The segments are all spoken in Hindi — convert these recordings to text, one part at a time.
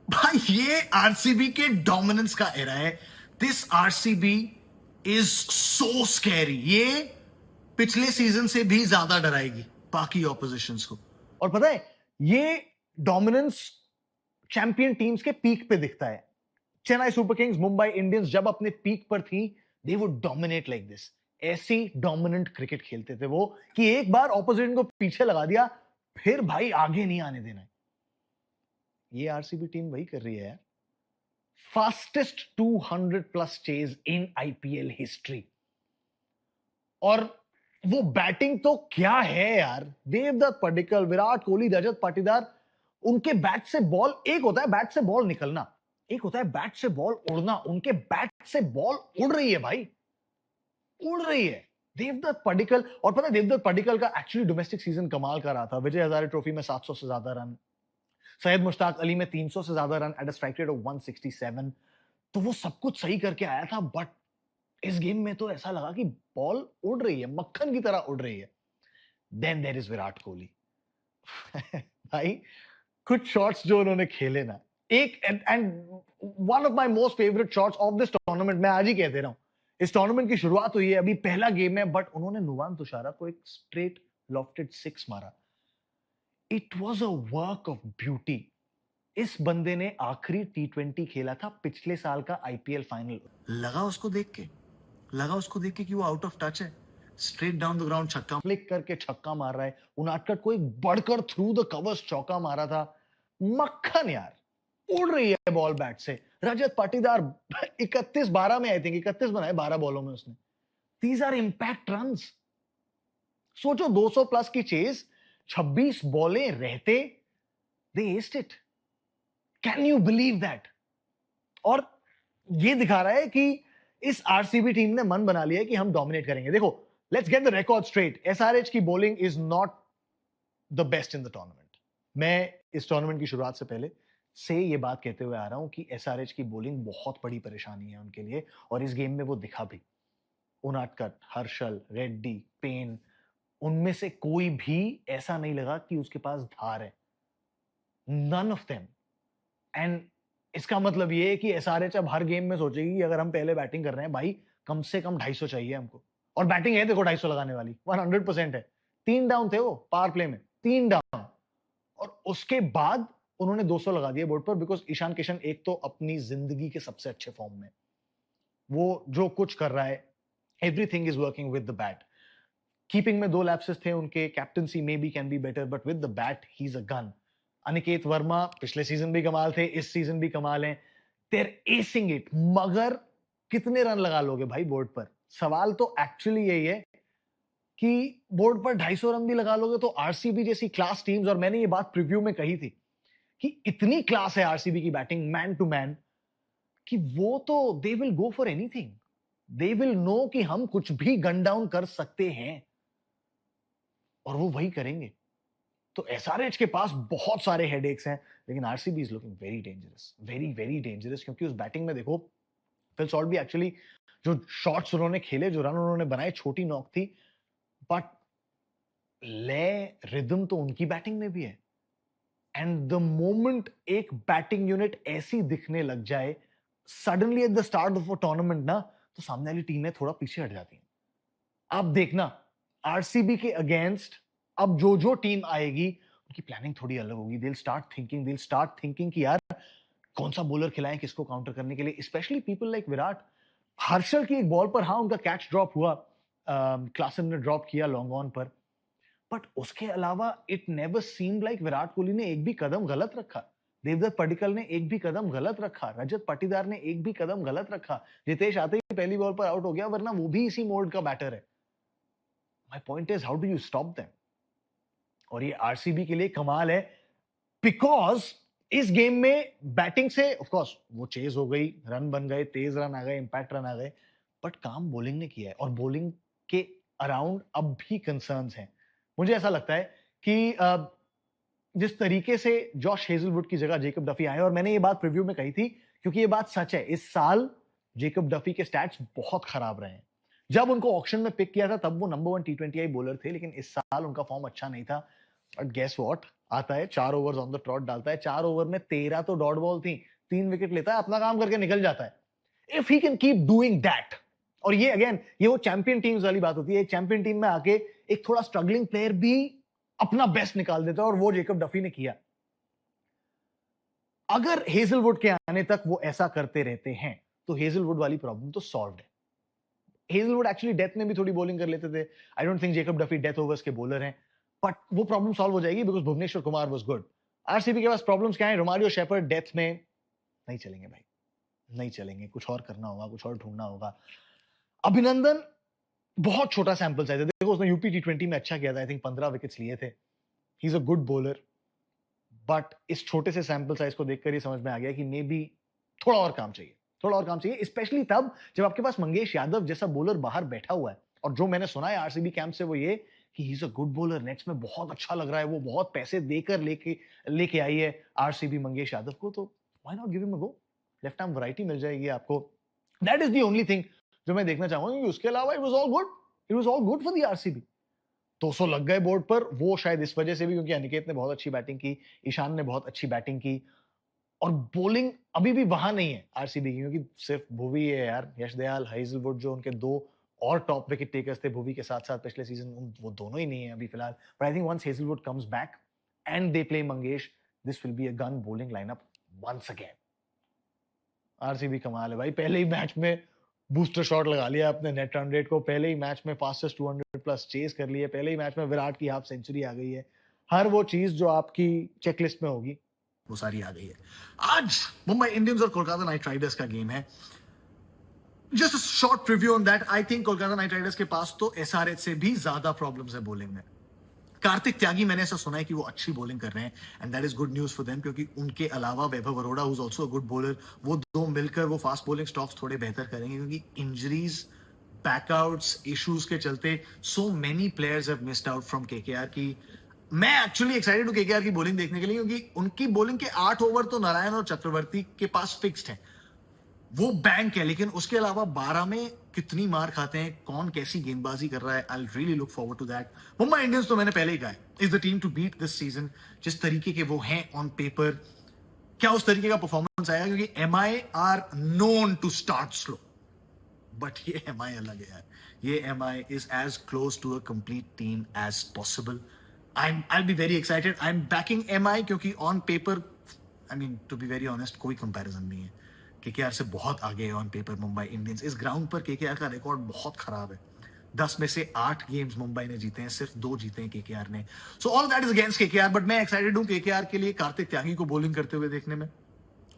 भाई ये आरसीबी के डोमिनेंस का एरा है। This RCB is so scary. ये पिछले सीजन से भी ज्यादा डराएगी बाकी ऑपोजिशंस को। और पता है ये डोमिनेंस चैंपियन टीम्स के पीक पे दिखता है। Chennai super Kings, Mumbai Indians जब अपने पीक पर थी, they would dominate like this. ऐसी डोमिनेंट क्रिकेट खेलते थे वो कि एक बार ऑपोजिशन को पीछे लगा दिया, फिर भाई आगे नहीं आने देना है। ये आरसीबी टीम वही कर रही है यार। Fastest 200 plus chase in IPL history. और वो बैटिंग तो क्या है यार। देवदत्त पडिक्कल, विराट कोहली, रजत पाटीदार, उनके बैट से बॉल, एक होता है बैट से बॉल निकलना, एक होता है बैट से बॉल उड़ना। उनके बैट से बॉल उड़ रही है भाई, उड़ रही है। देवदत्त पडिक्कल, और पता है देवदत्त पडिक्कल का एक्चुअली डोमेस्टिक सीजन कमाल का रहा था। विजय हजारे ट्रॉफी में 700 से ज्यादा रन, सैयद मुश्ताक अली में 300 से ज्यादा run at a strike rate of 167। तो वो सब कुछ सही करके आया था, बट इस गेम में तो ऐसा लगा कि बॉल उड़ रही है, मक्खन की तरह उड़ रही है। Then there is Virat Kohli. भाई कुछ शॉट्स जो उन्होंने खेले ना, एक and one of my most favourite shots of this tournament, मैं आज ही कह दे रहा हूं, इस टूर्नामेंट की शुरुआत हुई है, अभी पहला गेम है, बट उन्होंने नुवान तुषारा को एक स्ट्रेट लॉफ्टेड सिक्स मारा। It was a work of beauty. इस बंदे ने आखिरी टी20 खेला था पिछले साल का आईपीएल फाइनल। लगा उसको देख के कि वो आउट ऑफ टच है, स्ट्रेट डाउन द ग्राउंड छक्का फ्लिक करके छक्का मार रहा है। उनादकट को एक बढ़कर थ्रू द कवर्स चौका मारा था। मक्खन यार, उड़ रही है बॉल बैट से। रजत पाटीदार 31-12 में, आई थिंक 31 बनाए 12 बॉलों में उसने। These are impact runs. सोचो 200 प्लस की चेज, 26 बॉलें रहते, they aced it. Can you believe that? और ये दिखा रहा है कि इस आरसीबी टीम ने मन बना लिया है कि हम डोमिनेट करेंगे। देखो, let's get the record straight. SRH की bowling is not the best in the tournament. मैं इस टूर्नामेंट की शुरुआत से पहले से ये बात कहते हुए आ रहा हूं कि एसआरएच की बॉलिंग बहुत बड़ी परेशानी है उनके लिए, और इस गेम में वो दिखा भी। उनादकट, हर्षल, रेड्डी, पेन, उनमें से कोई भी ऐसा नहीं लगा कि उसके पास धार है। None of them. एंड इसका मतलब ये है कि एसआरएच अब हर गेम में सोचेगी कि अगर हम पहले बैटिंग कर रहे हैं भाई, कम से कम 250 चाहिए हमको। और बैटिंग है देखो 250 लगाने वाली, 100% है। 3 डाउन थे वो पावर प्ले में, 3 डाउन, और उसके बाद उन्होंने 200 लगा दिए बोर्ड पर, बिकॉज ईशान किशन एक तो अपनी जिंदगी के सबसे अच्छे फॉर्म में, वो जो कुछ कर रहा है, everything is working with the bat. Keeping में 2 लैप्सेस थे उनके, कैप्टनसी में भी can be better, but with the bat he is a gun. Aniket Verma पिछले सीजन भी कमाल थे, इस सीजन भी कमाल हैं। They're acing it. मगर कितने रन लगा लोगे भाई बोर्ड पर? सवाल तो एक्चुअली यही है कि बोर्ड पर 250 रन भी लगा लोगे तो आरसीबी जैसी क्लास टीम्स, और मैंने ये बात प्रीव्यू में कही थी कि इतनी क्लास है आरसीबी की बैटिंग मैन टू मैन, कि वो तो they will go for anything. They will know कि हम कुछ भी गन डाउन कर सकते हैं, और वो वही करेंगे। तो एसआरएच के पास बहुत सारे हेडेक्स हैं, लेकिन RCB is looking very dangerous, very very dangerous. क्योंकि उस बैटिंग में देखो, फिल सॉल्ट भी एक्चुअली जो शॉट्स उन्होंने खेले, जो रन उन्होंने बनाए, छोटी नॉक थी, बट ले रिदम तो उनकी बैटिंग में भी है। एंड द मोमेंट एक बैटिंग यूनिट ऐसी दिखने लग जाए suddenly at the start of a tournament ना, तो सामने वाली टीमें थोड़ा पीछे हट जाती हैं। आप देखना आरसीबी के अगेंस्ट अब जो जो टीम आएगी, उनकी प्लानिंग थोड़ी अलग होगी। दिल स्टार्ट थिंकिंग कि यार कौन सा बॉलर खिलाएं किसको काउंटर करने के लिए। Specially people like Virat. Harshal की एक बॉल पर हाँ उनका कैच ड्रॉप हुआ, क्लासन ने ड्रॉप किया लॉन्ग ऑन पर, बट उसके अलावा it never seemed like Virat Kohli ने एक भी कदम गलत रखा। देवदत्त पडिक्कल ने एक भी कदम गलत रखा, रजत पाटीदार ने एक भी कदम गलत रखा। रितेश आते ही पहली बॉल पर आउट हो गया, वरना वो भी इसी मोड का बैटर है। My point is how do you stop them? और ये आरसीबी के लिए कमाल है, बिकॉज इस गेम में बैटिंग से ऑफ कोर्स वो चेज हो गई, रन बन गए, तेज रन आ गए, इंपैक्ट रन आ गए, बट काम बॉलिंग ने किया है। और बॉलिंग के अराउंड अब भी कंसर्न्स हैं। मुझे ऐसा लगता है कि जिस तरीके से जॉश हेजलवुड की जगह जेकब डफी आए, और मैंने ये बात प्रीव्यू में कही थी क्योंकि ये बात सच है, इस साल जेकब डफी के स्टैट्स बहुत खराब रहे हैं। जब उनको ऑक्शन में पिक किया था तब वो नंबर 1 T20I बॉलर थे, लेकिन इस साल उनका फॉर्म अच्छा नहीं था। बट गेस व्हाट, आता है 4 ओवर्स ऑन द ट्रॉट डालता है, 4 ओवर में 13 तो डॉट बॉल थी, 3 विकेट लेता है, अपना काम करके निकल जाता है। If he can keep doing that, और ये अगेन ये वो चैंपियन टीम्स वाली बात होती है, चैंपियन टीम में आके एक थोड़ा स्ट्रगलिंग प्लेयर भी अपना बेस्ट निकाल देता है, और वो जेकब डफी ने किया। अगर हेजलवुड के आने तक वो ऐसा करते रहते हैं तो हेजलवुड वाली प्रॉब्लम तो सॉल्व्ड है। हेजलवुड एक्चुअली डेथ में भी थोड़ी बॉलिंग कर लेते थे, I don't think Jacob Duffy death overs के बॉलर हैं, बट वो प्रॉब्लम सॉल्व हो जाएगी because Bhuvneshwar Kumar was good. RCB के पास प्रॉब्लम्स क्या है? रोमारियो शेफर्ड डेथ में नहीं चलेंगे भाई, नहीं चलेंगे, कुछ और करना होगा, कुछ और ढूंढना होगा। अभिनंदन बहुत छोटा सैंपल साइज है, देखो उसने यूपी टी20 में अच्छा किया था, आई थिंक 15 विकेट्स लिए थे, he is a good bowler, but इस छोटे से सैंपल साइज को देखकर ही समझ में आ गया कि मे बी थोड़ा और काम चाहिए, थोड़ा और काम चाहिए, स्पेशली तब जब आपके पास मंगेश यादव जैसा बॉलर बाहर बैठा हुआ है। और जो मैंने सुना है आरसीबी कैंप से वो ये कि he is a good bowler, nets में बहुत अच्छा लग रहा है, वो बहुत पैसे देकर लेके आई है आरसीबी मंगेश यादव को, तो why not give him a go? Left arm variety मिल जाएगी आपको, that is the only thing जो मैं देखना चाहूंगा, क्योंकि उसके अलावा it was all good, it was all good for the RCB. 200 लग गए बोर्ड पर, वो शायद इस वजह से भी क्योंकि अनिकेत ने बहुत अच्छी बैटिंग की, ईशान ने बहुत अच्छी बैटिंग की, और बॉलिंग अभी भी वहां नहीं है आरसीबी की, क्योंकि सिर्फ भुवी है यार, यश दयाल, हेजलवुड जो उनके दो और टॉप विकेट टेकर्स थे भुवी के साथ साथ पिछले सीजन, वो दोनों ही नहीं है अभी फिलहाल। But I think once Hazlewood comes back and they play Mangesh, this will be a gun bowling lineup once again. RCB कमाल है भाई, पहले ही मैच में बूस्टर शॉट लगा लिया अपने नेट रन रेट को, पहले ही मैच में फास्टेस्ट 200 प्लस चेस कर लिए, पहले ही मैच में विराट की हाफ सेंचुरी आ गई है, हर वो चीज जो आपकी चेकलिस्ट में होगी वो सारी आ गई है। आज मुंबई इंडियंस और कोलकाता नाइट राइडर्स का गेम है। Just a short preview on that, I think Kolkata night Riders के पास तो एसआरएच से भी ज्यादा प्रॉब्लम्स है बॉलिंग में। कार्तिक त्यागी, मैंने ऐसा सुना है कि वो अच्छी बॉलिंग कर रहे हैं, and that is good news for them, क्योंकि उनके अलावा Vaibhav Arora who is also a good bowler, वो दो मिलकर वो फास्ट बॉलिंग स्टॉक्स थोड़े बेहतर करेंगे, क्योंकि इंजरीज, बैकआउट्स, इश्यूज के चलते so many players have missed out from KKR की। मैं एक्चुअली एक्साइटेड हूं केकेआर की बॉलिंग देखने के लिए, क्योंकि उनकी बॉलिंग के 8 ओवर तो नारायण और चक्रवर्ती के पास फिक्स्ड है, वो बैंक है, लेकिन उसके अलावा 12 में कितनी मार खाते हैं, कौन कैसी गेंदबाजी कर रहा है, I really look forward to that. Mumbai Indians तो मैंने पहले ही कहा है, is the team to beat this season. जिस तरीके के वो हैं ऑन पेपर, क्या उस तरीके का परफॉर्मेंस आएगा? क्योंकि MI are known to start slow, but ये एमआई अलग है यार, ये MI is as close to a complete team as possible. I'll be very excited. I'm backing MI क्योंकि on paper, I mean to be very honest, कोई कंपैरिजन नहीं है, केकेआर से बहुत आगे है ऑन पेपर मुंबई इंडियंस। इस ग्राउंड पर केकेआर का रिकॉर्ड बहुत खराब है, 10 में से 8 गेम्स मुंबई ने जीते हैं, सिर्फ 2 जीते हैं केकेआर ने। So all that is against KKR, but मैं एक्साइटेड हूं केकेआर के लिए कार्तिक त्यागी को बॉलिंग करते हुए देखने में,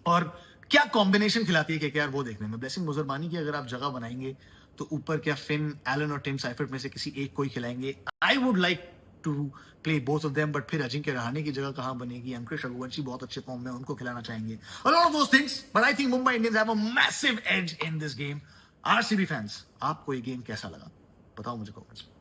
और क्या कॉम्बिनेशन खिलाती है केकेआर वो देखने में। ब्लेसिंग मुजरमानी की अगर आप जगह बनाएंगे तो ऊपर क्या फिन, एलन और टिम साइफर्ट में से किसी एक को ही खिलाएंगे? I would like to play both of them, but फिर अजिंक्य रहाणे की जगह कहां बनेगी? अंकुश रघुवंशी बहुत अच्छे फॉर्म में, उनको खिलाना चाहेंगे, a lot of those things, but I think Mumbai Indians have a massive edge in this game. RCB fans, आपको ये गेम कैसा लगा बताओ मुझे कमेंट्स में।